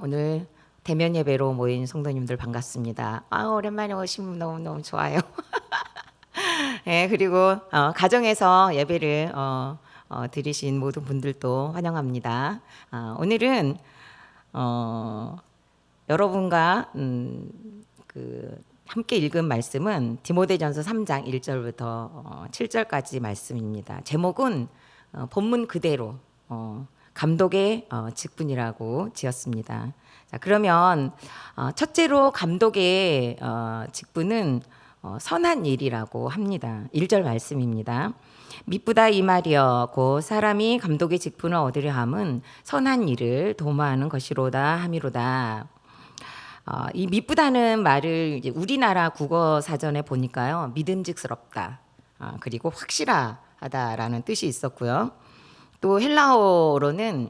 오늘 대면 예배로 모인 성도님들 반갑습니다. 오랜만에 오시면 너무너무 좋아요. 예, 그리고 가정에서 예배를 드리신 모든 분들도 환영합니다. 오늘은 여러분과 함께 읽은 말씀은 디모데전서 3장 1절부터 7절까지 말씀입니다. 제목은 본문 그대로 감독의 직분이라고 지었습니다. 자, 그러면 첫째로 감독의 직분은 선한 일이라고 합니다. 1절 말씀입니다. 미쁘다 이 말이여 곧 사람이 감독의 직분을 얻으려 함은 선한 일을 도모하는 것이로다 함이로다. 이 미쁘다는 말을 이제 우리나라 국어 사전에 보니까요, 믿음직스럽다, 그리고 확실하다라는 뜻이 있었고요. 또 헬라어로는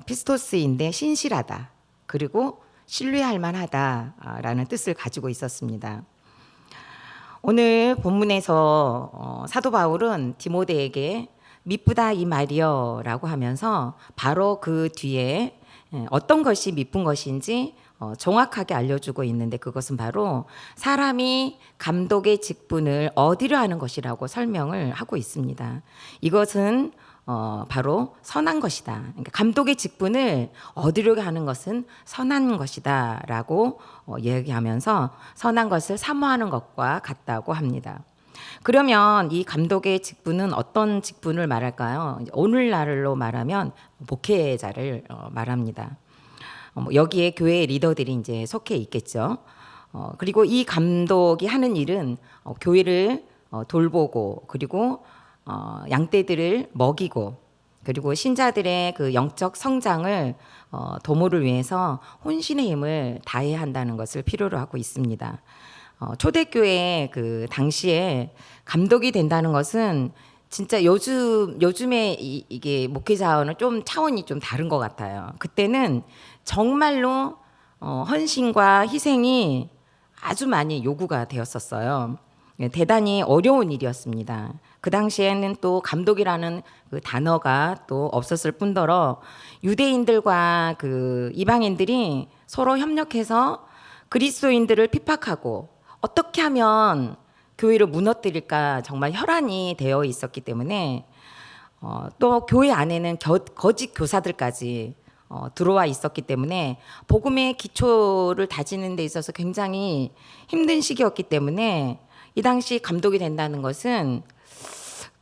피스토스인데 신실하다, 그리고 신뢰할 만하다라는 뜻을 가지고 있었습니다. 오늘 본문에서 사도 바울은 디모데에게 미쁘다 이 말이여라고 하면서 바로 그 뒤에 어떤 것이 미쁜 것인지 정확하게 알려주고 있는데, 그것은 바로 사람이 감독의 직분을 얻으려 하는 것이라고 설명을 하고 있습니다. 이것은 바로 선한 것이다. 그러니까 감독의 직분을 얻으려고 하는 것은 선한 것이다 라고 얘기하면서 선한 것을 사모하는 것과 같다고 합니다. 그러면 이 감독의 직분은 어떤 직분을 말할까요? 오늘날로 말하면 목회자를 말합니다. 여기에 교회 리더들이 이제 속해 있겠죠. 그리고 이 감독이 하는 일은 교회를 돌보고, 그리고 양떼들을 먹이고, 그리고 신자들의 그 영적 성장을 도모를 위해서 혼신의 힘을 다해야 한다는 것을 필요로 하고 있습니다. 초대교회 그 당시에 감독이 된다는 것은 진짜 요즘에 이게 목회자와는 좀 차원이 좀 다른 것 같아요. 그때는 정말로 헌신과 희생이 아주 많이 요구가 되었었어요. 대단히 어려운 일이었습니다. 그 당시에는 또 감독이라는 그 단어가 또 없었을 뿐더러 유대인들과 그 이방인들이 서로 협력해서 그리스도인들을 핍박하고 어떻게 하면 교회를 무너뜨릴까 정말 혈안이 되어 있었기 때문에 또 교회 안에는 거짓 교사들까지 들어와 있었기 때문에 복음의 기초를 다지는 데 있어서 굉장히 힘든 시기였기 때문에 이 당시 감독이 된다는 것은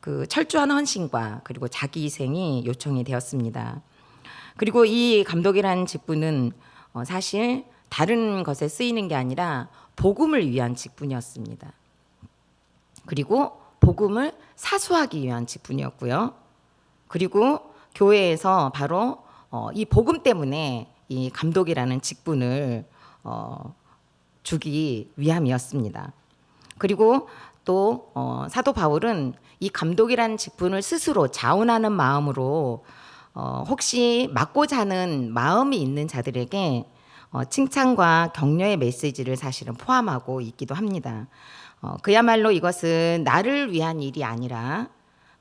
그 철저한 헌신과 그리고 자기 희생이 요청이 되었습니다. 그리고 이 감독이라는 직분은 사실 다른 것에 쓰이는 게 아니라 복음을 위한 직분이었습니다. 그리고 복음을 사수하기 위한 직분이었고요. 그리고 교회에서 바로 이 복음 때문에 이 감독이라는 직분을 주기 위함이었습니다. 그리고 또 사도 바울은 이 감독이라는 직분을 스스로 자원하는 마음으로 혹시 맡고자 하는 마음이 있는 자들에게 칭찬과 격려의 메시지를 사실은 포함하고 있기도 합니다. 그야말로 이것은 나를 위한 일이 아니라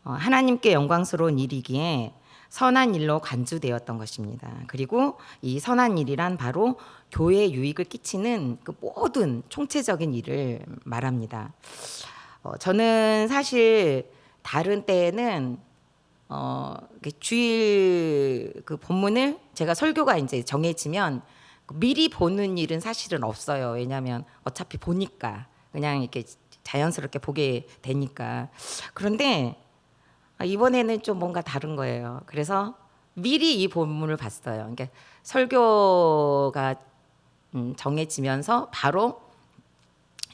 하나님께 영광스러운 일이기에 선한 일로 간주되었던 것입니다. 그리고 이 선한 일이란 바로 교회에 유익을 끼치는 그 모든 총체적인 일을 말합니다. 저는 사실 다른 때에는 주일 그 본문을 제가 설교가 이제 정해지면 미리 보는 일은 사실은 없어요. 왜냐하면 어차피 보니까 그냥 이렇게 자연스럽게 보게 되니까. 그런데 이번에는 좀 뭔가 다른 거예요. 그래서 미리 이 본문을 봤어요. 그러니까 설교가 정해지면서 바로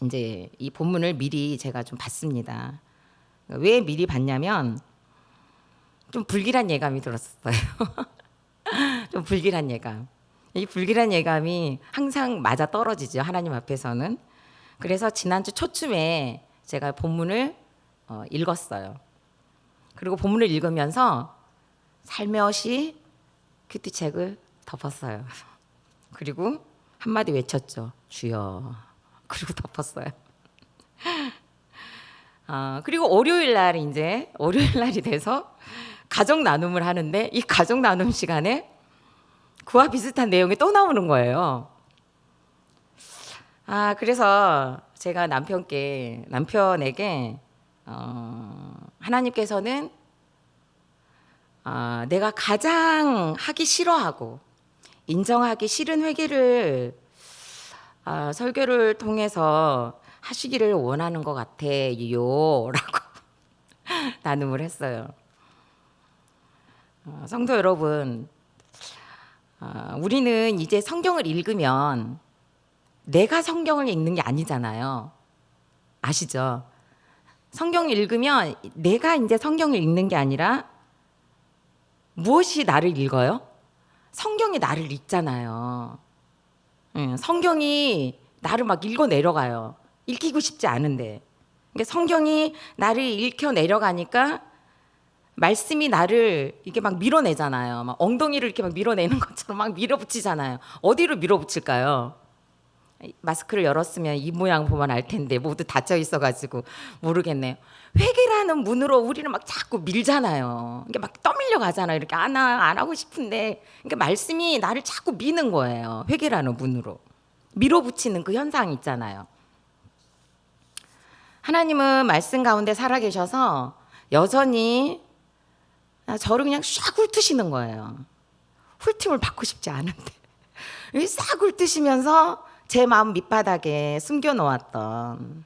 이제 이 본문을 미리 제가 좀 봤습니다. 왜 미리 봤냐면 좀 불길한 예감이 들었어요. 좀 불길한 예감. 이 불길한 예감이 항상 맞아 떨어지죠, 하나님 앞에서는. 그래서 지난주 초쯤에 제가 본문을 읽었어요. 그리고 본문을 읽으면서 살며시 큐티책을 덮었어요. 그리고 한마디 외쳤죠. 주여. 그리고 덮었어요. 그리고 월요일 날이 돼서 가정 나눔을 하는데, 이 가정 나눔 시간에 그와 비슷한 내용이 또 나오는 거예요. 그래서 제가 남편에게 하나님께서는 내가 가장 하기 싫어하고 인정하기 싫은 회개를 설교를 통해서 하시기를 원하는 것 같아요 라고 나눔을 했어요. 성도 여러분, 우리는 이제 성경을 읽으면 내가 성경을 읽는 게 아니잖아요. 아시죠? 성경을 읽으면 내가 이제 성경을 읽는 게 아니라 무엇이 나를 읽어요? 성경이 나를 읽잖아요. 성경이 나를 막 읽어 내려가요. 읽히고 싶지 않은데. 그러니까 성경이 나를 읽혀 내려가니까 말씀이 나를 이렇게 막 밀어내잖아요. 막 엉덩이를 이렇게 막 밀어내는 것처럼 막 밀어붙이잖아요. 어디로 밀어붙일까요? 마스크를 열었으면 이 모양 보면 알 텐데 모두 닫혀 있어가지고 모르겠네요. 회개라는 문으로 우리는 막 자꾸 밀잖아요. 이게 막 떠밀려 가잖아요. 이렇게 안 하고 싶은데, 그러니까 말씀이 나를 자꾸 미는 거예요. 회개라는 문으로 밀어붙이는 그 현상이 있잖아요. 하나님은 말씀 가운데 살아계셔서 여전히 저를 그냥 싹 훑으시는 거예요. 훑음을 받고 싶지 않은데 싹 훑으시면서 제 마음 밑바닥에 숨겨놓았던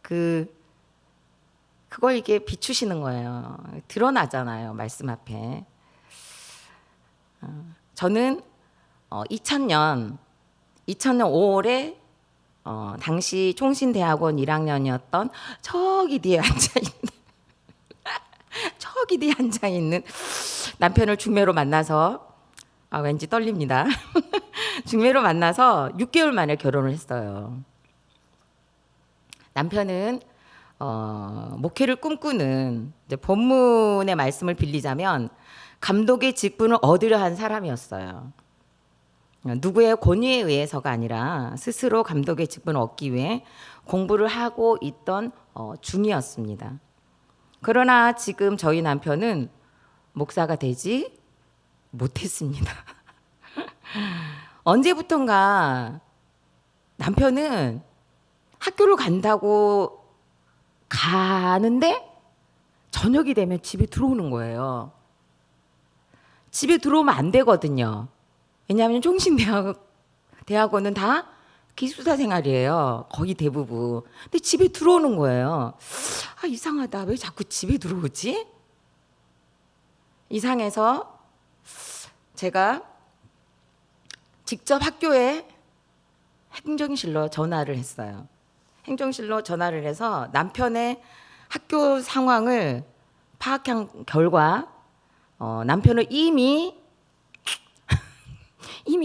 그걸 이게 비추시는 거예요. 드러나잖아요, 말씀 앞에. 저는 2000년 5월에 당시 총신대학원 1학년이었던 저기 뒤에 앉아 있는 남편을 중매로 만나서 왠지 떨립니다. 중매로 만나서 6개월 만에 결혼을 했어요. 남편은 목회를 꿈꾸는, 이제 본문의 말씀을 빌리자면 감독의 직분을 얻으려 한 사람이었어요. 누구의 권위에 의해서가 아니라 스스로 감독의 직분을 얻기 위해 공부를 하고 있던 중이었습니다. 그러나 지금 저희 남편은 목사가 되지 못했습니다. 언제부턴가 남편은 학교를 간다고 가는데 저녁이 되면 집에 들어오는 거예요. 집에 들어오면 안 되거든요. 왜냐하면 대학원은 다 기숙사 생활이에요. 거의 대부분. 근데 집에 들어오는 거예요. 이상하다. 왜 자꾸 집에 들어오지? 이상해서 제가 직접 학교에 행정실로 전화를 했어요. 행정실로 전화를 해서 남편의 학교 상황을 파악한 결과 남편은 이미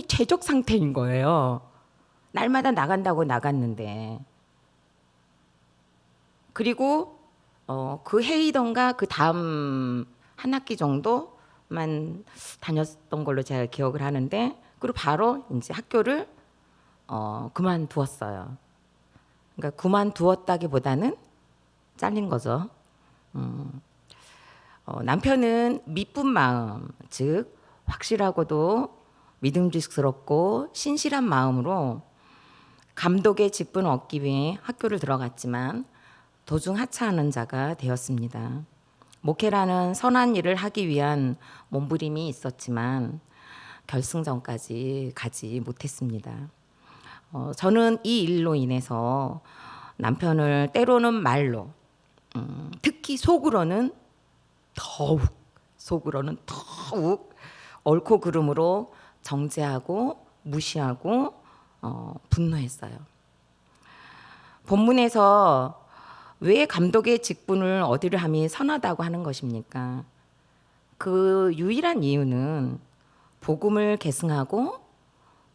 최적 상태인 거예요. 날마다 나간다고 나갔는데. 그리고 그 해이던가 그 다음 한 학기 정도만 다녔던 걸로 제가 기억을 하는데, 그리고 바로 이제 학교를 그만두었어요. 그러니까 그만두었다기보다는 잘린 거죠. 남편은 미쁜 마음, 즉 확실하고도 믿음직스럽고 신실한 마음으로 감독의 직분을 얻기 위해 학교를 들어갔지만 도중 하차하는 자가 되었습니다. 목회라는 선한 일을 하기 위한 몸부림이 있었지만 결승전까지 가지 못했습니다. 저는 이 일로 인해서 남편을 때로는 말로, 특히 속으로는 더욱 옳고 그름으로 정죄하고 무시하고 분노했어요. 본문에서 왜 감독의 직분을 얻으려 함이 선하다고 하는 것입니까? 그 유일한 이유는 복음을 계승하고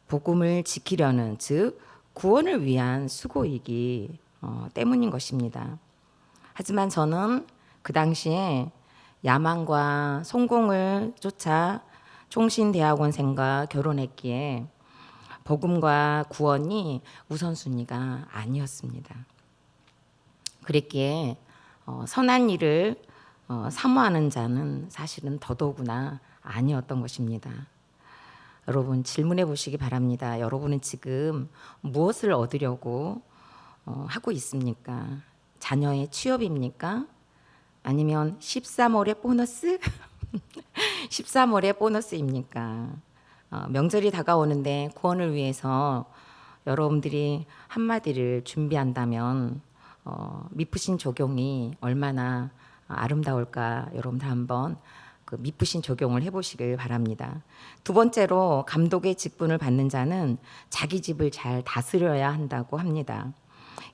복음을 지키려는, 즉 구원을 위한 수고이기 때문인 것입니다. 하지만 저는 그 당시에 야망과 성공을 쫓아 총신대학원생과 결혼했기에 복음과 구원이 우선순위가 아니었습니다. 그랬기에 선한 일을 사모하는 자는 사실은 더더구나 아니었던 것입니다. 여러분 질문해 보시기 바랍니다. 여러분은 지금 무엇을 얻으려고 하고 있습니까? 자녀의 취업입니까? 아니면 13월의 보너스? 13월의 보너스입니까? 명절이 다가오는데 구원을 위해서 여러분들이 한마디를 준비한다면 미쁘신 적용이 얼마나 아름다울까 여러분들 한번 그 미쁘신 적용을 해보시길 바랍니다. 두 번째로 감독의 직분을 받는 자는 자기 집을 잘 다스려야 한다고 합니다.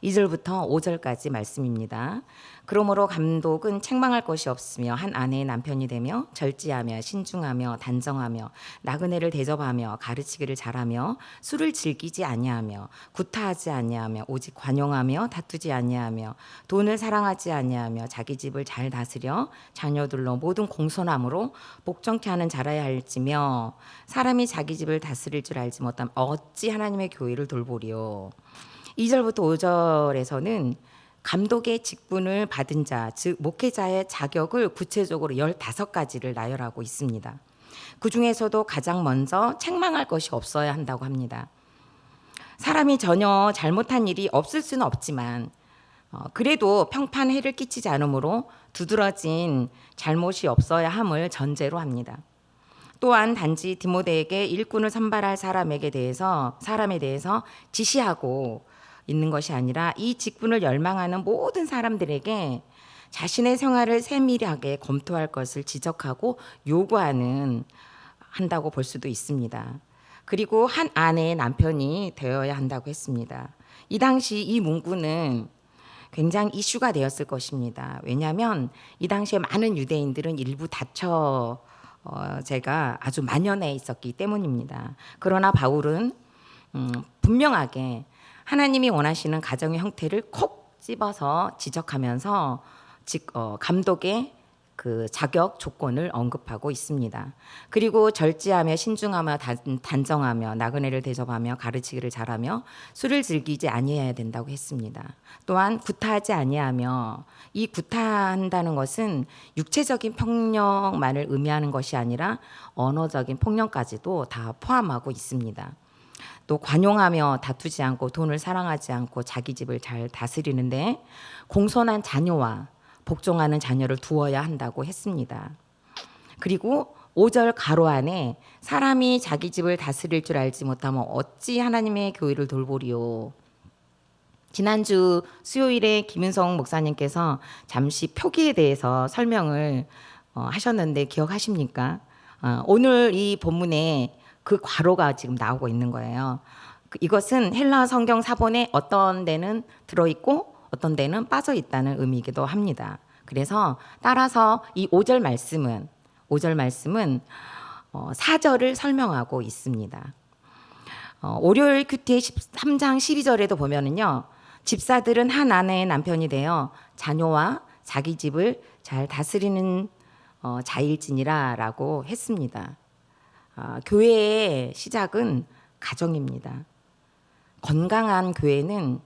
2절부터 5절까지 말씀입니다. 그러므로 감독은 책망할 것이 없으며 한 아내의 남편이 되며 절제하며 신중하며 단정하며 나그네를 대접하며 가르치기를 잘하며 술을 즐기지 아니하며 구타하지 아니하며 오직 관용하며 다투지 아니하며 돈을 사랑하지 아니하며 자기 집을 잘 다스려 자녀들로 모든 공손함으로 복종케 하는 자라야 할지며 사람이 자기 집을 다스릴 줄 알지 못하면 어찌 하나님의 교회를 돌보리요. 2절부터 5절에서는 감독의 직분을 받은 자, 즉 목회자의 자격을 구체적으로 15가지를 나열하고 있습니다. 그 중에서도 가장 먼저 책망할 것이 없어야 한다고 합니다. 사람이 전혀 잘못한 일이 없을 수는 없지만 그래도 평판해를 끼치지 않으므로 두드러진 잘못이 없어야 함을 전제로 합니다. 또한 단지 디모데에게 일꾼을 선발할 사람에 대해서 지시하고 있는 것이 아니라 이 직분을 열망하는 모든 사람들에게 자신의 생활을 세밀하게 검토할 것을 지적하고 요구하는 한다고 볼 수도 있습니다. 그리고 한 아내의 남편이 되어야 한다고 했습니다. 이 당시 이 문구는 굉장히 이슈가 되었을 것입니다. 왜냐하면 이 당시에 많은 유대인들은 일부 제가 아주 만연해 있었기 때문입니다. 그러나 바울은 분명하게 하나님이 원하시는 가정의 형태를 콕 집어서 지적하면서 감독의 그 자격 조건을 언급하고 있습니다. 그리고 절제하며 신중하며 단정하며 나그네를 대접하며 가르치기를 잘하며 술을 즐기지 아니해야 된다고 했습니다. 또한 구타하지 아니하며 이 구타한다는 것은 육체적인 폭력만을 의미하는 것이 아니라 언어적인 폭력까지도 다 포함하고 있습니다. 또 관용하며 다투지 않고 돈을 사랑하지 않고 자기 집을 잘 다스리는데 공손한 자녀와 복종하는 자녀를 두어야 한다고 했습니다. 그리고 5절 가로 안에 사람이 자기 집을 다스릴 줄 알지 못하면 어찌 하나님의 교회를 돌보리요. 지난주 수요일에 김윤성 목사님께서 잠시 표기에 대해서 설명을 하셨는데 기억하십니까? 오늘 이 본문에 그 괄호가 지금 나오고 있는 거예요. 이것은 헬라 성경 사본에 어떤 데는 들어있고 어떤 데는 빠져 있다는 의미이기도 합니다. 그래서 따라서 이 5절 말씀은 4절을 설명하고 있습니다. 월요일 큐티의 13장 12절에도 보면은요. 집사들은 한 아내의 남편이 되어 자녀와 자기 집을 잘 다스리는 자일지니라라고 했습니다. 교회의 시작은 가정입니다. 건강한 교회는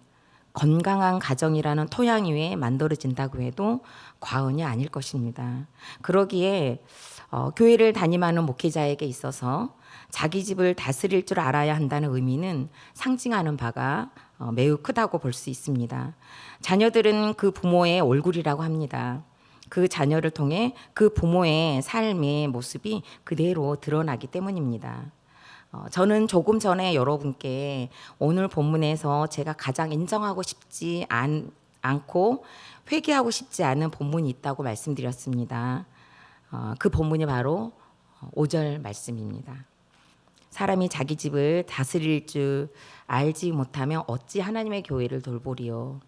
건강한 가정이라는 토양 위에 만들어진다고 해도 과언이 아닐 것입니다. 그러기에 교회를 담임하는 목회자에게 있어서 자기 집을 다스릴 줄 알아야 한다는 의미는 상징하는 바가 매우 크다고 볼 수 있습니다. 자녀들은 그 부모의 얼굴이라고 합니다. 그 자녀를 통해 그 부모의 삶의 모습이 그대로 드러나기 때문입니다. 저는 조금 전에 여러분께 오늘 본문에서 제가 가장 인정하고 싶지 않고 회개하고 싶지 않은 본문이 있다고 말씀드렸습니다. 그 본문이 바로 5절 말씀입니다. 사람이 자기 집을 다스릴 줄 알지 못하면 어찌 하나님의 교회를 돌보리요.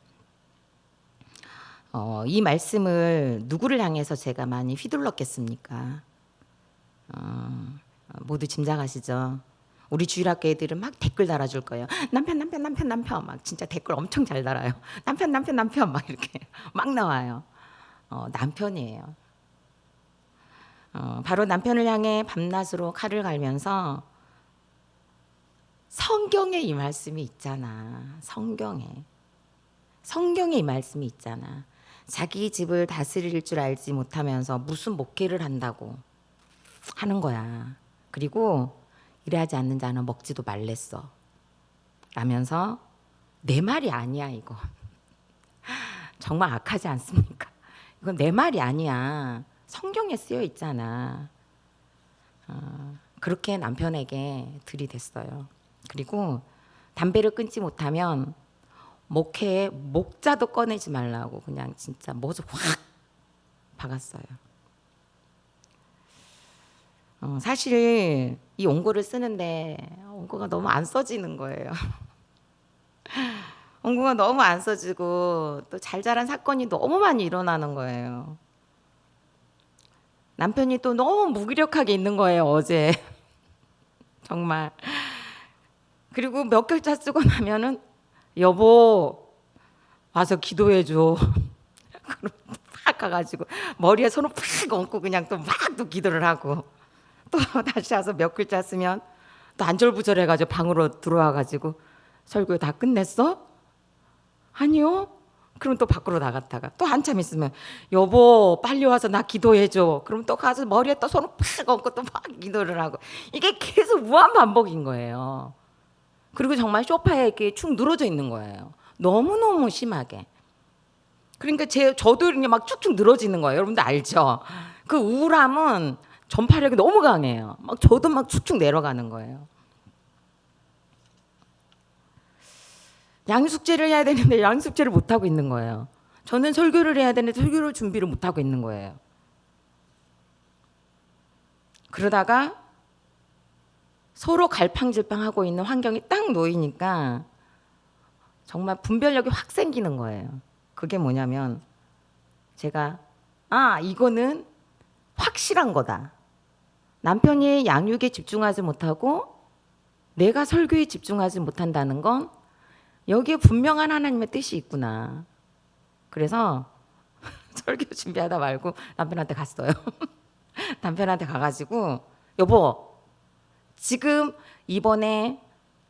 이 말씀을 누구를 향해서 제가 많이 휘둘렀겠습니까? 모두 짐작하시죠? 우리 주일학교 애들은 막 댓글 달아줄 거예요. 남편 막 진짜 댓글 엄청 잘 달아요. 남편 막 이렇게 막 나와요. 남편이에요. 바로 남편을 향해 밤낮으로 칼을 갈면서 성경에 이 말씀이 있잖아. 성경에 이 말씀이 있잖아. 자기 집을 다스릴 줄 알지 못하면서 무슨 목회를 한다고 하는 거야. 그리고 일하지 않는 자는 먹지도 말랬어 라면서 내 말이 아니야 이거. 정말 악하지 않습니까? 이건 내 말이 아니야. 성경에 쓰여 있잖아. 그렇게 남편에게 들이댔어요. 그리고 담배를 끊지 못하면 목회에 목자도 꺼내지 말라고 그냥 진짜 못을 확 박았어요. 사실 이 원고를 쓰는데 원고가 너무 안 써지는 거예요. 원고가 너무 안 써지고 또 잘 자란 사건이 너무 많이 일어나는 거예요. 남편이 또 너무 무기력하게 있는 거예요, 어제. 정말. 그리고 몇 글자 쓰고 나면은 여보 와서 기도해 줘. 그럼 팍 가가지고 머리에 손을 팍 얹고 그냥 또 막 또 기도를 하고 또 다시 와서 몇 글자 쓰면 또 안절부절해가지고 방으로 들어와가지고 설교 다 끝냈어? 아니요. 그럼 또 밖으로 나갔다가 또 한참 있으면 여보 빨리 와서 나 기도해 줘. 그럼 또 가서 머리에 또 손을 팍 얹고 또 막 기도를 하고 이게 계속 무한 반복인 거예요. 그리고 정말 소파에 이렇게 축 늘어져 있는 거예요. 너무너무 심하게. 그러니까 저도 그냥 막 축축 늘어지는 거예요. 여러분들 알죠? 그 우울함은 전파력이 너무 강해요. 막 저도 막 축축 내려가는 거예요. 양육숙제를 해야 되는데 양육숙제를 못 하고 있는 거예요. 저는 설교를 해야 되는데 설교를 준비를 못 하고 있는 거예요. 그러다가 서로 갈팡질팡하고 있는 환경이 딱 놓이니까 정말 분별력이 확 생기는 거예요. 그게 뭐냐면 제가 이거는 확실한 거다. 남편이 양육에 집중하지 못하고 내가 설교에 집중하지 못한다는 건 여기에 분명한 하나님의 뜻이 있구나. 그래서 설교 준비하다 말고 남편한테 갔어요. 남편한테 가가지고 여보 지금 이번에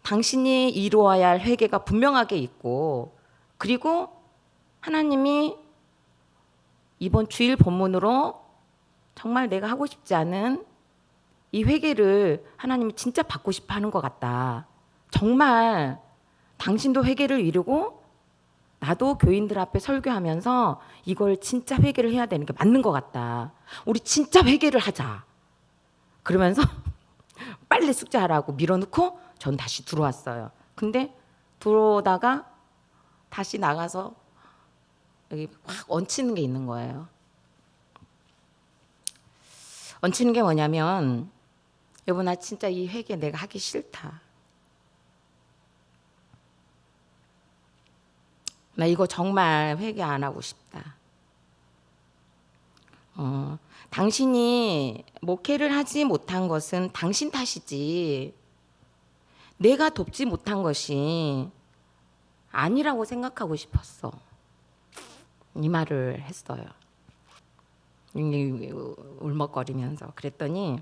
당신이 이루어야 할 회개가 분명하게 있고 그리고 하나님이 이번 주일 본문으로 정말 내가 하고 싶지 않은 이 회개를 하나님이 진짜 받고 싶어 하는 것 같다. 정말 당신도 회개를 이루고 나도 교인들 앞에 설교하면서 이걸 진짜 회개를 해야 되는 게 맞는 것 같다. 우리 진짜 회개를 하자. 그러면서 빨리 숙제하라고 밀어넣고 전 다시 들어왔어요. 근데 들어오다가 다시 나가서 여기 확 얹히는 게 있는 거예요. 얹히는 게 뭐냐면 여보 나 진짜 이 회개 내가 하기 싫다. 나 이거 정말 회개 안 하고 싶다. 당신이 목회를 하지 못한 것은 당신 탓이지 내가 돕지 못한 것이 아니라고 생각하고 싶었어. 이 말을 했어요. 울먹거리면서. 그랬더니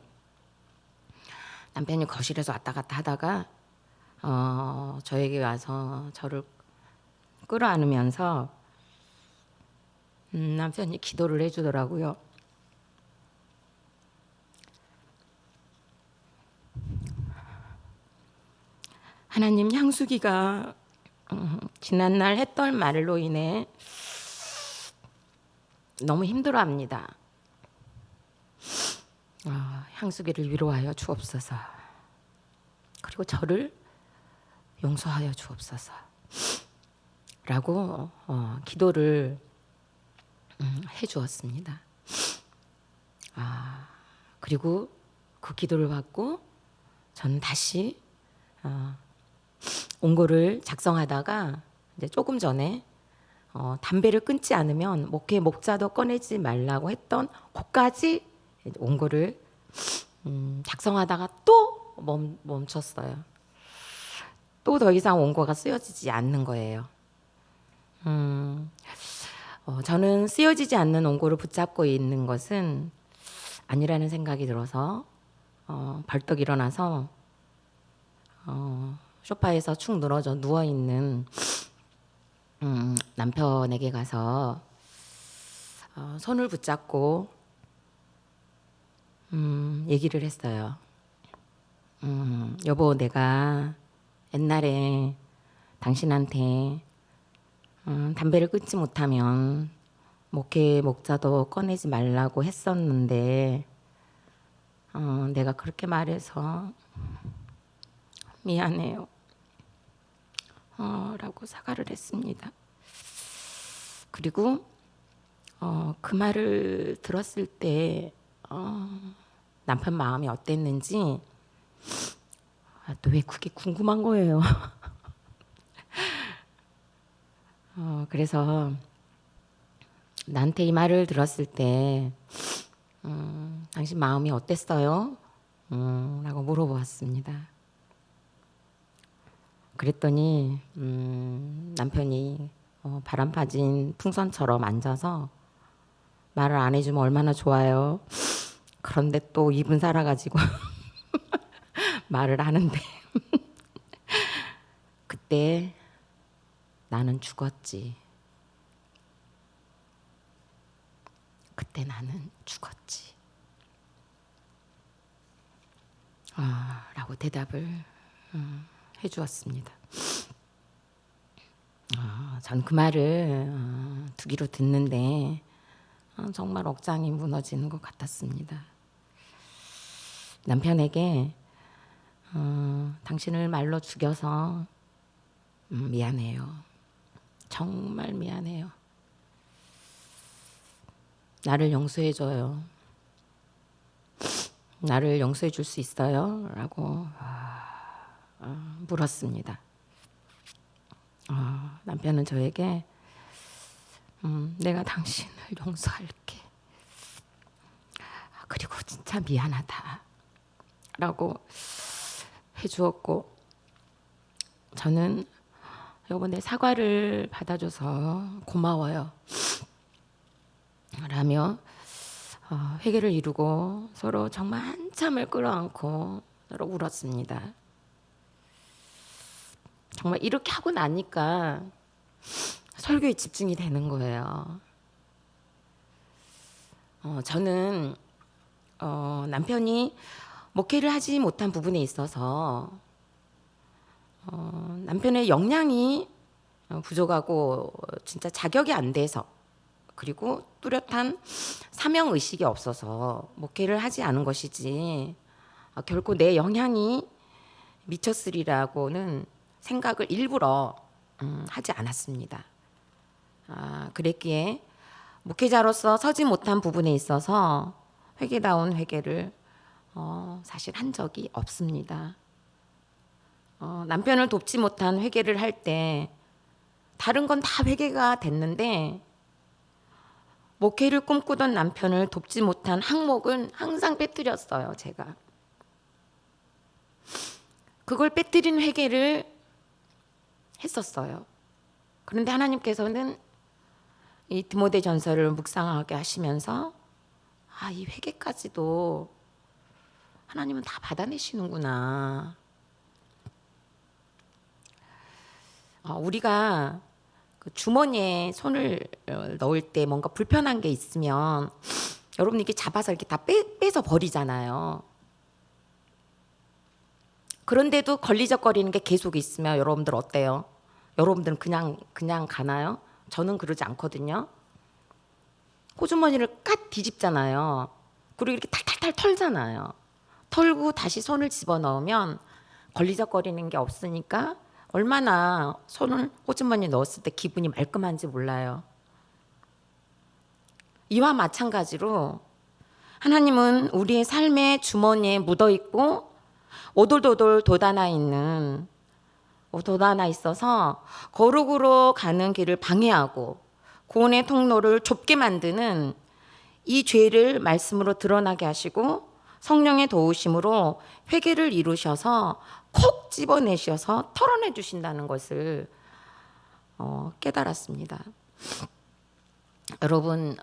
남편이 거실에서 왔다 갔다 하다가 저에게 와서 저를 끌어안으면서 남편이 기도를 해주더라고요. 하나님 향수기가 지난날 했던 말로 인해 너무 힘들어합니다. 향수기를 위로하여 주옵소서. 그리고 저를 용서하여 주옵소서. 라고 기도를 해주었습니다. 그리고 그 기도를 받고 저는 다시 원고를 작성하다가 이제 조금 전에 담배를 끊지 않으면 목회 목자도 꺼내지 말라고 했던 그까지 원고를 작성하다가 또 멈췄어요. 또 더 이상 원고가 쓰여지지 않는 거예요. 저는 쓰여지지 않는 원고를 붙잡고 있는 것은 아니라는 생각이 들어서 벌떡 일어나서 소파에서 축 늘어져 누워있는 남편에게 가서 손을 붙잡고 얘기를 했어요. 여보, 내가 옛날에 당신한테 담배를 끊지 못하면 목회 목자도 꺼내지 말라고 했었는데 내가 그렇게 말해서 미안해요. 라고 사과를 했습니다. 그리고 그 말을 들었을 때 남편 마음이 어땠는지 또 왜 그게 궁금한 거예요. 그래서 나한테 이 말을 들었을 때 당신 마음이 어땠어요? 라고 물어보았습니다. 그랬더니 남편이 바람 빠진 풍선처럼 앉아서 말을 안 해주면 얼마나 좋아요. 그런데 또 입은 살아가지고 말을 하는데 그때 나는 죽었지. 그때 나는 죽었지. 라고 대답을 해주었습니다. 전 그 말을 두 귀로 듣는데 정말 억장이 무너지는 것 같았습니다. 남편에게 당신을 말로 죽여서 미안해요. 정말 미안해요. 나를 용서해줘요. 나를 용서해 줄 수 있어요? 라고 물었습니다. 남편은 저에게 내가 당신을 용서할게. 그리고 진짜 미안하다. 라고 해주었고 저는 여보 내 사과를 받아줘서 고마워요. 라며 회개를 이루고 서로 정말 한참을 끌어안고 서로 울었습니다. 정말 이렇게 하고 나니까 설교에 집중이 되는 거예요. 저는 남편이 목회를 하지 못한 부분에 있어서 남편의 역량이 부족하고 진짜 자격이 안 돼서 그리고 뚜렷한 사명 의식이 없어서 목회를 하지 않은 것이지 결코 내 영향이 미쳤으리라고는 생각을 일부러 하지 않았습니다. 그랬기에 목회자로서 서지 못한 부분에 있어서 회개다운 회개를 사실 한 적이 없습니다. 남편을 돕지 못한 회개를 할 때 다른 건 다 회개가 됐는데 목회를 꿈꾸던 남편을 돕지 못한 항목은 항상 빼뜨렸어요. 제가 그걸 빼뜨린 회개를 했었어요. 그런데 하나님께서는 이 디모데전서를 묵상하게 하시면서 이 회개까지도 하나님은 다 받아내시는구나. 우리가 그 주머니에 손을 넣을 때 뭔가 불편한 게 있으면 여러분 이렇게 잡아서 이렇게 다 빼서 버리잖아요. 그런데도 걸리적거리는 게 계속 있으면 여러분들 어때요? 여러분들은 그냥 가나요? 저는 그러지 않거든요. 호주머니를 깍 뒤집잖아요. 그리고 이렇게 탈탈탈 털잖아요. 털고 다시 손을 집어넣으면 걸리적거리는 게 없으니까 얼마나 손을 호주머니에 넣었을 때 기분이 말끔한지 몰라요. 이와 마찬가지로 하나님은 우리의 삶의 주머니에 묻어있고 오돌도돌 돋아나 있어서 거룩으로 가는 길을 방해하고 구원의 통로를 좁게 만드는 이 죄를 말씀으로 드러나게 하시고 성령의 도우심으로 회개를 이루셔서 콕 집어내셔서 털어내 주신다는 것을 깨달았습니다. 여러분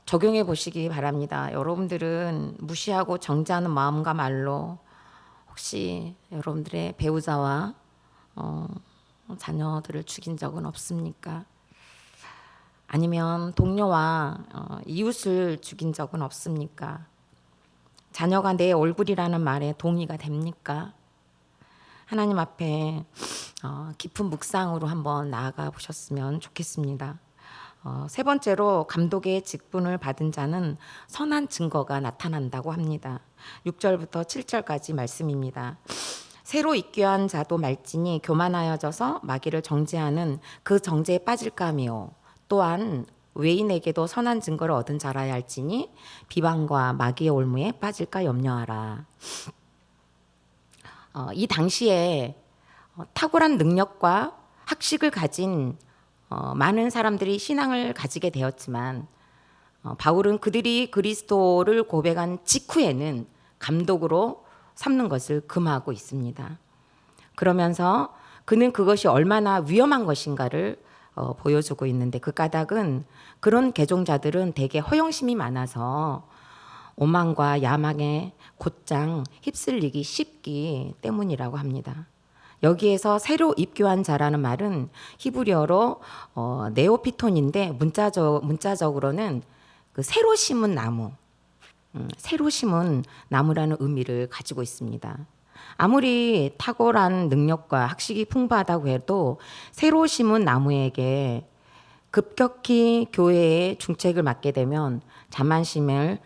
적용해 보시기 바랍니다. 여러분들은 무시하고 정죄하는 마음과 말로 혹시 여러분들의 배우자와 자녀들을 죽인 적은 없습니까? 아니면 동료와 이웃을 죽인 적은 없습니까? 자녀가 내 얼굴이라는 말에 동의가 됩니까? 하나님 앞에 깊은 묵상으로 한번 나아가 보셨으면 좋겠습니다. 세 번째로 감독의 직분을 받은 자는 선한 증거가 나타난다고 합니다. 6절부터 7절까지 말씀입니다. 새로 입교한 자도 말지니 교만하여져서 마귀를 정죄하는 그 정죄에 빠질까 하며 또한 외인에게도 선한 증거를 얻은 자라야 할지니 비방과 마귀의 올무에 빠질까 염려하라. 이 당시에 탁월한 능력과 학식을 가진 많은 사람들이 신앙을 가지게 되었지만 바울은 그들이 그리스도를 고백한 직후에는 감독으로 삼는 것을 금하고 있습니다. 그러면서 그는 그것이 얼마나 위험한 것인가를 보여주고 있는데 그 까닭은 그런 개종자들은 대개 허영심이 많아서 오만과 야망에 곧장 휩쓸리기 쉽기 때문이라고 합니다. 여기에서 새로 입교한 자라는 말은 히브리어로 네오피톤인데 문자적으로는 그 새로 심은 나무, 새로 심은 나무라는 의미를 가지고 있습니다. 아무리 탁월한 능력과 학식이 풍부하다고 해도 새로 심은 나무에게 급격히 교회의 중책을 맡게 되면 자만심에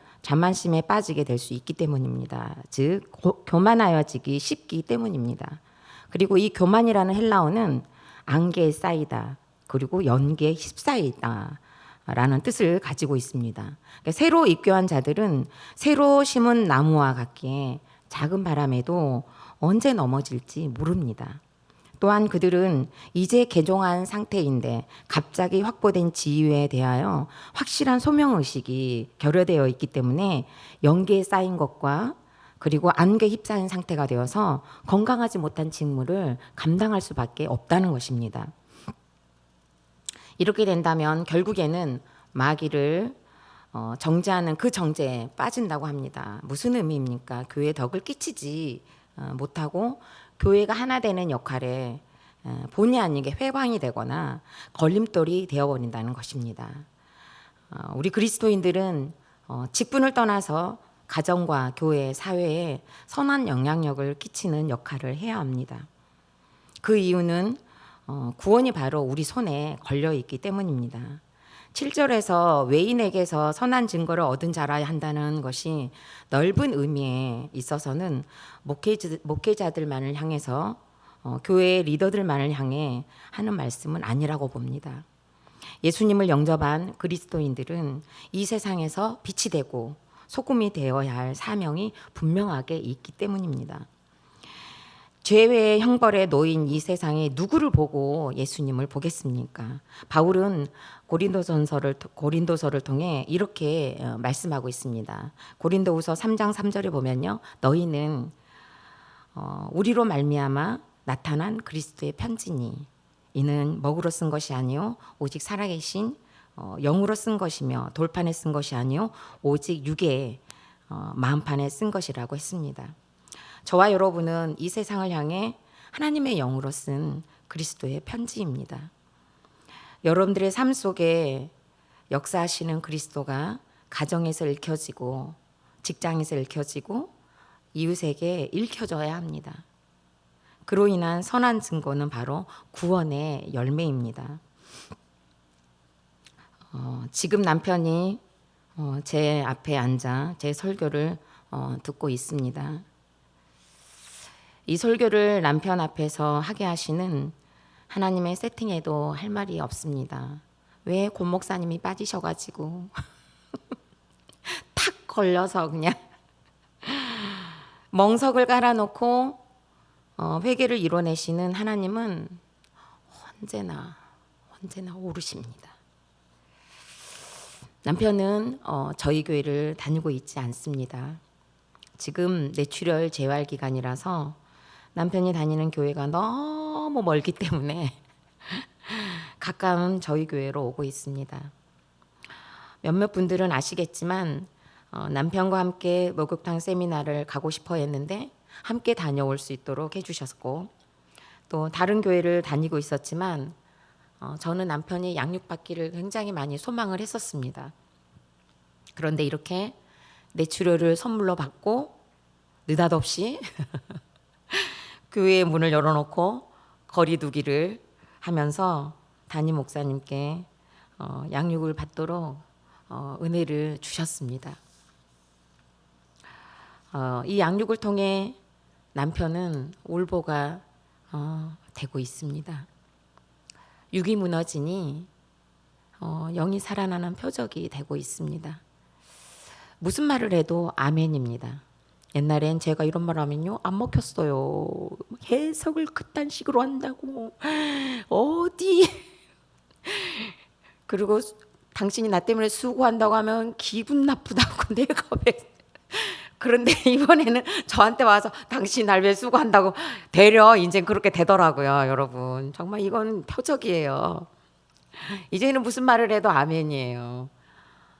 빠지게 될 수 있기 때문입니다. 즉 교만하여지기 쉽기 때문입니다. 그리고 이 교만이라는 헬라어는 안개에 쌓이다, 그리고 연기에 휩싸이다 라는 뜻을 가지고 있습니다. 그러니까 새로 입교한 자들은 새로 심은 나무와 같기에 작은 바람에도 언제 넘어질지 모릅니다. 또한 그들은 이제 개종한 상태인데 갑자기 확보된 지위에 대하여 확실한 소명의식이 결여되어 있기 때문에 연기에 쌓인 것과 그리고 안개에 휩싸인 상태가 되어서 건강하지 못한 직무를 감당할 수밖에 없다는 것입니다. 이렇게 된다면 결국에는 마귀를 정죄하는 그 정죄에 빠진다고 합니다. 무슨 의미입니까? 교회에 덕을 끼치지 못하고 교회가 하나 되는 역할에 본의 아니게 회방이 되거나 걸림돌이 되어버린다는 것입니다. 우리 그리스도인들은 직분을 떠나서 가정과 교회, 사회에 선한 영향력을 끼치는 역할을 해야 합니다. 그 이유는 구원이 바로 우리 손에 걸려 있기 때문입니다. 7절에서 외인에게서 선한 증거를 얻은 자라야 한다는 것이 넓은 의미에 있어서는 목회자들만을 향해서 교회의 리더들만을 향해 하는 말씀은 아니라고 봅니다. 예수님을 영접한 그리스도인들은 이 세상에서 빛이 되고 소금이 되어야 할 사명이 분명하게 있기 때문입니다. 죄의 형벌에 놓인 이 세상에 누구를 보고 예수님을 보겠습니까? 바울은 고린도서를 통해 이렇게 말씀하고 있습니다. 고린도후서 3장 3절에 보면요, 너희는 우리로 말미암아 나타난 그리스도의 편지니 이는 먹으로 쓴 것이 아니요 오직 살아계신 영으로 쓴 것이며 돌판에 쓴 것이 아니요 오직 육의 마음판에 쓴 것이라고 했습니다. 저와 여러분은 이 세상을 향해 하나님의 영으로 쓴 그리스도의 편지입니다. 여러분들의 삶 속에 역사하시는 그리스도가 가정에서 읽혀지고 직장에서 읽혀지고 이웃에게 읽혀져야 합니다. 그로 인한 선한 증거는 바로 구원의 열매입니다. 지금 남편이 제 앞에 앉아 제 설교를 듣고 있습니다. 이 설교를 남편 앞에서 하게 하시는 하나님의 세팅에도 할 말이 없습니다. 왜 권 목사님이 빠지셔가지고 탁 걸려서 그냥 멍석을 깔아놓고 회개를 이뤄내시는 하나님은 언제나 오르십니다. 남편은 저희 교회를 다니고 있지 않습니다. 지금 뇌출혈 재활 기간이라서 남편이 다니는 교회가 너무 멀기 때문에 가까운 저희 교회로 오고 있습니다. 몇몇 분들은 아시겠지만 남편과 함께 목욕탕 세미나를 가고 싶어 했는데 함께 다녀올 수 있도록 해주셨고, 또 다른 교회를 다니고 있었지만 저는 남편이 양육받기를 굉장히 많이 소망을 했었습니다. 그런데 이렇게 뇌출혈을 선물로 받고 느닷없이 교회의 문을 열어놓고 거리두기를 하면서 담임 목사님께 양육을 받도록 은혜를 주셨습니다. 이 양육을 통해 남편은 울보가 되고 있습니다. 육이 무너지니 영이 살아나는 표적이 되고 있습니다. 무슨 말을 해도 아멘입니다. 옛날엔 제가 이런 말 하면요, 안 먹혔어요. 해석을 그딴 식으로 한다고. 어디. 그리고 당신이 나 때문에 수고한다고 하면 기분 나쁘다고 내가 왜. 그런데 이번에는 저한테 와서 당신이 날 왜 수고한다고 되려 이제 그렇게 되더라고요, 여러분. 정말 이건 표적이에요. 이제는 무슨 말을 해도 아멘이에요.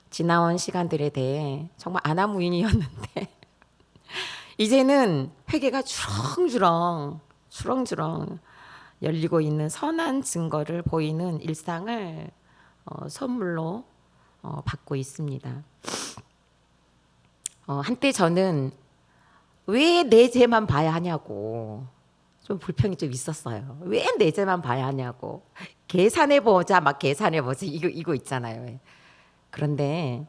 지나온 시간들에 대해 정말 아나무인이었는데 이제는 회개가 주렁주렁 열리고 있는 선한 증거를 보이는 일상을 선물로 받고 있습니다. 한때 저는 왜 내 죄만 봐야 하냐고 좀 불평이 좀 있었어요. 왜 내 죄만 봐야 하냐고. 계산해보자 막 계산해보자 이거 있잖아요. 그런데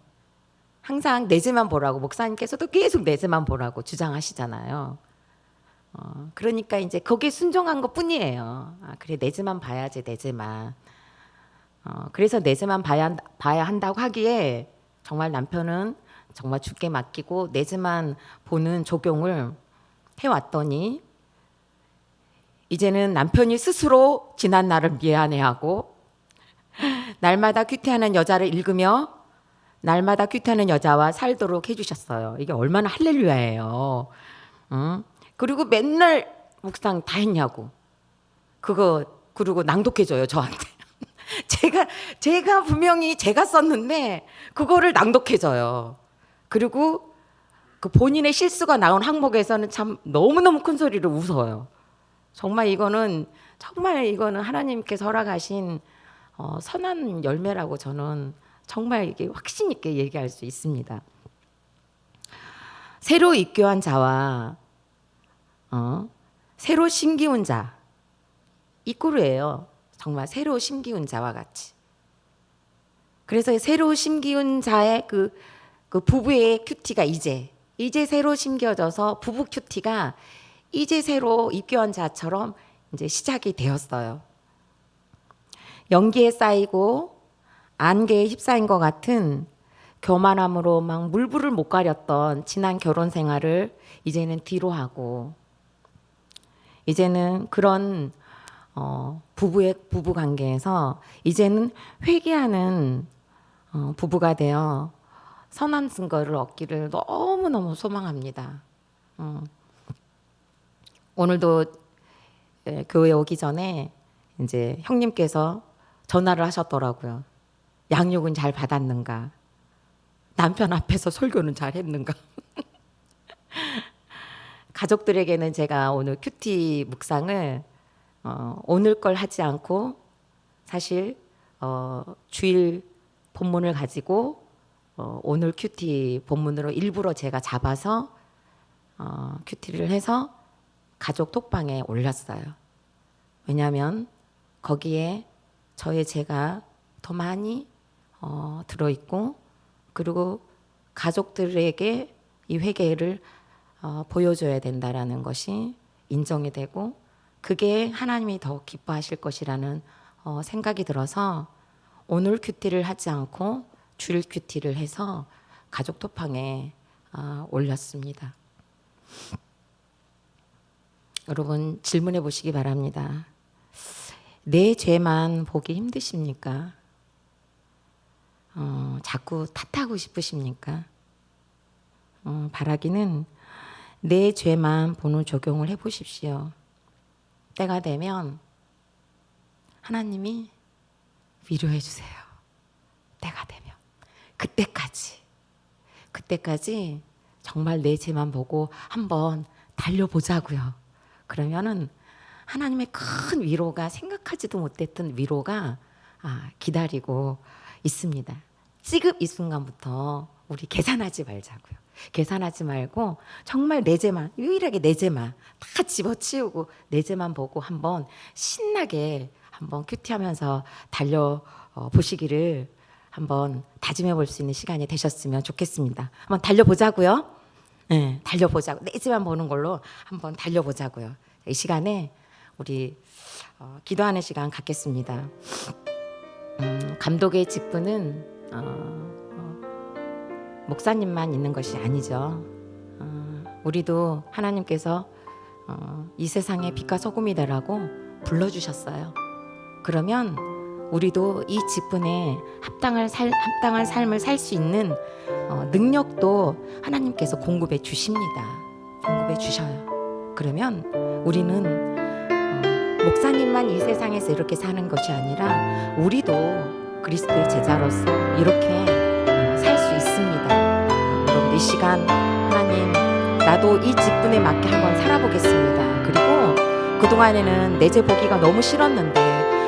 항상 내 죄만 보라고 목사님께서도 계속 내 죄만 보라고 주장하시잖아요. 그러니까 이제 거기에 순종한 것 뿐이에요. 그래 내 죄만 봐야지 내 죄만. 그래서 내 죄만 봐야 한다고 하기에 정말 남편은 정말 주께 맡기고 내 죄만 보는 적용을 해왔더니 이제는 남편이 스스로 지난 날을 미안해하고 날마다 큐티하는 여자를 읽으며 날마다 큐티하는 여자와 살도록 해주셨어요. 이게 얼마나 할렐루야예요. 그리고 맨날 묵상 다 했냐고. 그거 그리고 낭독해줘요 저한테. 제가 분명히 제가 썼는데 그거를 낭독해줘요. 그리고 그 본인의 실수가 나온 항목에서는 참 너무너무 큰 소리로 웃어요. 정말 이거는 하나님께서 허락하신 선한 열매라고 저는 정말 이게 확신 있게 얘기할 수 있습니다. 새로 입교한 자와 새로 심기운 자 이꼬르예요. 정말 새로 심기운 자와 같이. 그래서 새로 심기운 자의 그 부부의 큐티가 이제 새로 심겨져서 부부 큐티가 이제 새로 입교한 자처럼 이제 시작이 되었어요. 연기에 쌓이고 안개에 휩싸인 것 같은 교만함으로 막 물불을 못 가렸던 지난 결혼 생활을 이제는 뒤로 하고 이제는 그런 부부 관계에서 이제는 회개하는 부부가 되어 선한 증거를 얻기를 너무너무 소망합니다. 오늘도 교회 오기 전에 이제 형님께서 전화를 하셨더라고요. 양육은 잘 받았는가? 남편 앞에서 설교는 잘 했는가? 가족들에게는 제가 오늘 큐티 묵상을 오늘 걸 하지 않고 사실 주일 본문을 가지고 오늘 큐티 본문으로 일부러 제가 잡아서 큐티를 해서 가족 톡방에 올렸어요. 왜냐하면 거기에 저의 죄가 더 많이 들어있고 그리고 가족들에게 이 회개를 보여줘야 된다라는 것이 인정이 되고 그게 하나님이 더 기뻐하실 것이라는 생각이 들어서 오늘 큐티를 하지 않고 주일 큐티를 해서 가족 톡방에 올렸습니다. 여러분 질문해 보시기 바랍니다. 내 죄만 보기 힘드십니까? 자꾸 탓하고 싶으십니까? 바라기는 내 죄만 보는 적용을 해보십시오. 때가 되면 하나님이 위로해 주세요. 때가 되면 그때까지 정말 내 죄만 보고 한번 달려보자고요. 그러면은 하나님의 큰 위로가 생각하지도 못했던 위로가 기다리고 있습니다. 지금 이 순간부터 우리 계산하지 말자고요. 계산하지 말고 정말 내 죄만, 유일하게 내 죄만 다 집어치우고 내 죄만 보고 한번 신나게 한번 큐티하면서 달려 보시기를 한번 다짐해 볼 수 있는 시간이 되셨으면 좋겠습니다. 한번 달려보자고요. 네, 달려보자고. 내 죄만 보는 걸로 한번 달려보자고요. 이 시간에 우리 기도하는 시간 갖겠습니다. 감독의 직분은 목사님만 있는 것이 아니죠. 우리도 하나님께서 이 세상의 빛과 소금이 되라고 불러주셨어요. 그러면 우리도 이 직분에 합당한 삶을 살 수 있는 능력도 하나님께서 공급해 주십니다. 공급해 주셔요. 그러면 우리는 목사님만 이 세상에서 이렇게 사는 것이 아니라 우리도 그리스도의 제자로서 이렇게 살 수 있습니다. 여러분 이 시간 하나님 나도 이 직분에 맞게 한번 살아보겠습니다. 그리고 그동안에는 내 죄 보기가 너무 싫었는데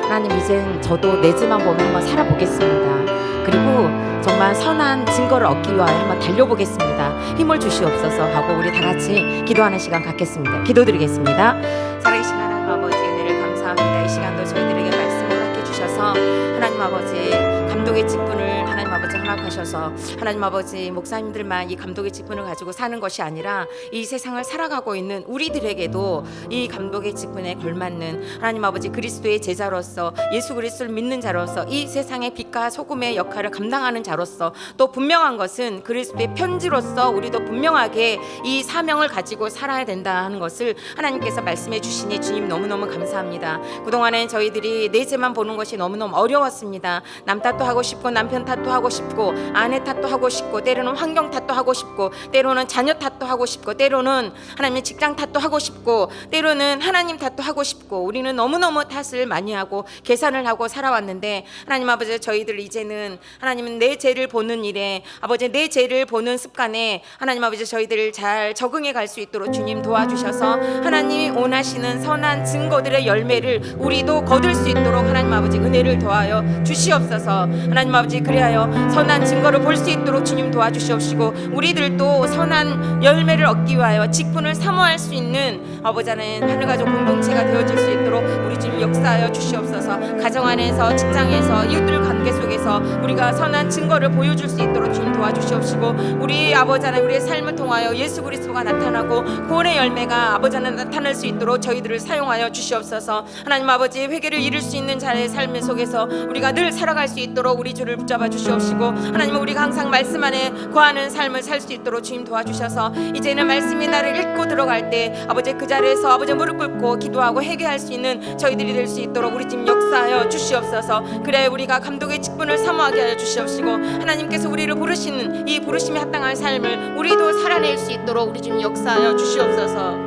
하나님 이젠 저도 내 죄만 보면 한번 살아보겠습니다. 그리고 정말 선한 증거를 얻기 위하여 한번 달려보겠습니다. 힘을 주시옵소서 하고 우리 다 같이 기도하는 시간 갖겠습니다. 기도드리겠습니다. 살아계신 하나님 아버지 은혜를 감사합니다. 이 시간도 저희들에게 말씀을 갖게 주셔서 하나님 아버지 감독의 직분을 하나님 아버지 허락하셔서 하나님 아버지 목사님들만 이 감독의 직분을 가지고 사는 것이 아니라 이 세상을 살아가고 있는 우리들에게도 이 감독의 직분에 걸맞는 하나님 아버지 그리스도의 제자로서 예수 그리스도를 믿는 자로서 이 세상의 빛과 소금의 역할을 감당하는 자로서 또 분명한 것은 그리스도의 편지로서 우리도 분명하게 이 사명을 가지고 살아야 된다 하는 것을 하나님께서 말씀해 주시니 주님 너무너무 감사합니다. 그동안엔 저희들이 내 죄만 보는 것이 너무너무 어려웠습니다. 남 탓도 하고 싶고 남편 탓도 하고 싶고 아내 탓도 하고 싶고 때로는 환경 탓도 하고 싶고 때로는 자녀 탓도 하고 싶고 때로는 하나님의 직장 탓도 하고 싶고 때로는 하나님 탓도 하고 싶고 우리는 너무너무 탓을 많이 하고 계산을 하고 살아왔는데 하나님 아버지 저희들 이제는 하나님은 내 죄를 보는 일에 아버지 내 죄를 보는 습관에 하나님 아버지 저희들을 잘 적응해 갈 수 있도록 주님 도와주셔서 하나님이 원하시는 선한 증거들의 열매를 우리도 거둘 수 있도록 하나님 아버지 은혜를 더하여 주시옵소서. 하나님 아버지 그리하여 선한 증거를 볼 수 있도록 주님 도와주시옵시고 우리들도 선한 열매를 얻기 위하여 직분을 사모할 수 있는 아버지 하나님 하늘가족 공동체가 되어질 수 있도록 우리 주님 역사하여 주시옵소서. 가정 안에서 직장에서 이웃들 관계 속에서 우리가 선한 증거를 보여줄 수 있도록 주님 도와주시옵시고 우리 아버지 하나님 우리의 삶을 통하여 예수 그리스도가 나타나고 구원의 열매가 아버지 하나님 나타날 수 있도록 저희들을 사용하여 주시옵소서. 하나님 아버지 회개를 이룰 수 있는 자의 삶 속에서 우리가 늘 살아갈 수 있도록 우리 주를 붙잡아 주시옵시고 하나님 우리가 항상 말씀 안에 거하는 삶을 살 수 있도록 주님 도와주셔서 이제는 말씀이 나를 읽고 들어갈 때 아버지 그 자리에서 아버지 무릎 꿇고 기도하고 회개할 수 있는 저희들이 될 수 있도록 우리 주님 역사하여 주시옵소서. 그래 우리가 감독의 직분을 사모하게 하여 주시옵시고 하나님께서 우리를 부르시는 이 부르심에 합당한 삶을 우리도 살아낼 수 있도록 우리 주님 역사하여 주시옵소서.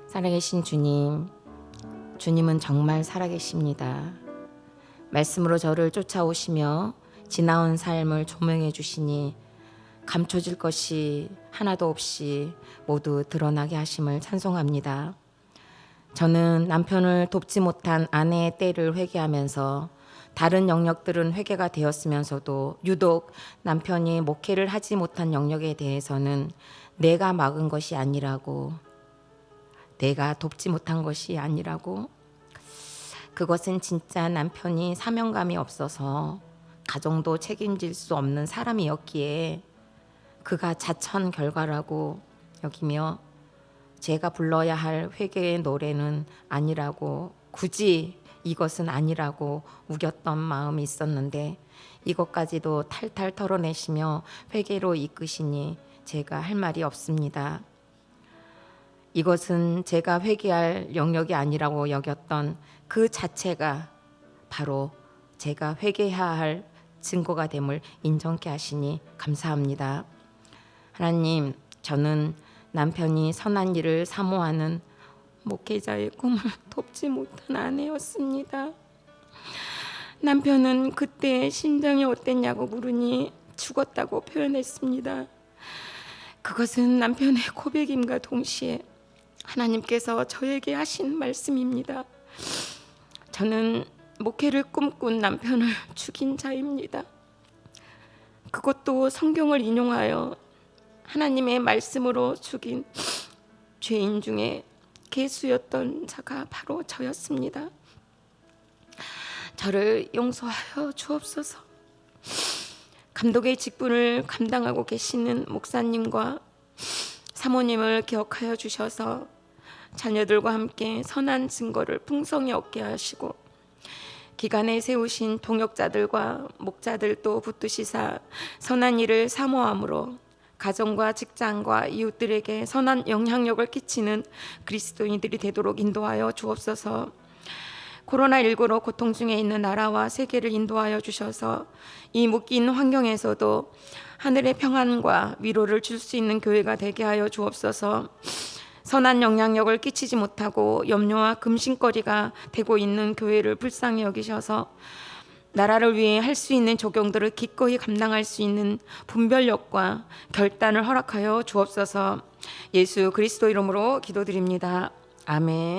살아계신 주님, 주님은 정말 살아계십니다. 말씀으로 저를 쫓아오시며 지나온 삶을 조명해 주시니 감춰질 것이 하나도 없이 모두 드러나게 하심을 찬송합니다. 저는 남편을 돕지 못한 아내의 때를 회개하면서 다른 영역들은 회개가 되었으면서도 유독 남편이 목회를 하지 못한 영역에 대해서는 내가 막은 것이 아니라고, 내가 돕지 못한 것이 아니라고, 그것은 진짜 남편이 사명감이 없어서 가정도 책임질 수 없는 사람이었기에 그가 자천 결과라고 여기며 제가 불러야 할 회개의 노래는 아니라고, 굳이 이것은 아니라고 우겼던 마음이 있었는데 이것까지도 탈탈 털어내시며 회개로 이끄시니 제가 할 말이 없습니다. 이것은 제가 회개할 영역이 아니라고 여겼던 그 자체가 바로 제가 회개해야 할 증거가 됨을 인정케 하시니 감사합니다. 하나님, 저는 남편이 선한 일을 사모하는 목회자의 꿈을 돕지 못한 아내였습니다. 남편은 그때 심정이 어땠냐고 물으니 죽었다고 표현했습니다. 그것은 남편의 고백임과 동시에 하나님께서 저에게 하신 말씀입니다. 저는 목회를 꿈꾼 남편을 죽인 자입니다. 그것도 성경을 인용하여 하나님의 말씀으로 죽인 죄인 중에 괴수였던 자가 바로 저였습니다. 저를 용서하여 주옵소서. 감독의 직분을 감당하고 계시는 목사님과 사모님을 기억하여 주셔서 자녀들과 함께 선한 증거를 풍성히 얻게 하시고 기간에 세우신 동역자들과 목자들도 붙드시사 선한 일을 사모함으로 가정과 직장과 이웃들에게 선한 영향력을 끼치는 그리스도인들이 되도록 인도하여 주옵소서. 코로나19로 고통 중에 있는 나라와 세계를 인도하여 주셔서 이 묶인 환경에서도 하늘의 평안과 위로를 줄 수 있는 교회가 되게 하여 주옵소서. 선한 영향력을 끼치지 못하고 염려와 금신거리가 되고 있는 교회를 불쌍히 여기셔서 나라를 위해 할 수 있는 조경들을 기꺼이 감당할 수 있는 분별력과 결단을 허락하여 주옵소서. 예수 그리스도 이름으로 기도드립니다. 아멘.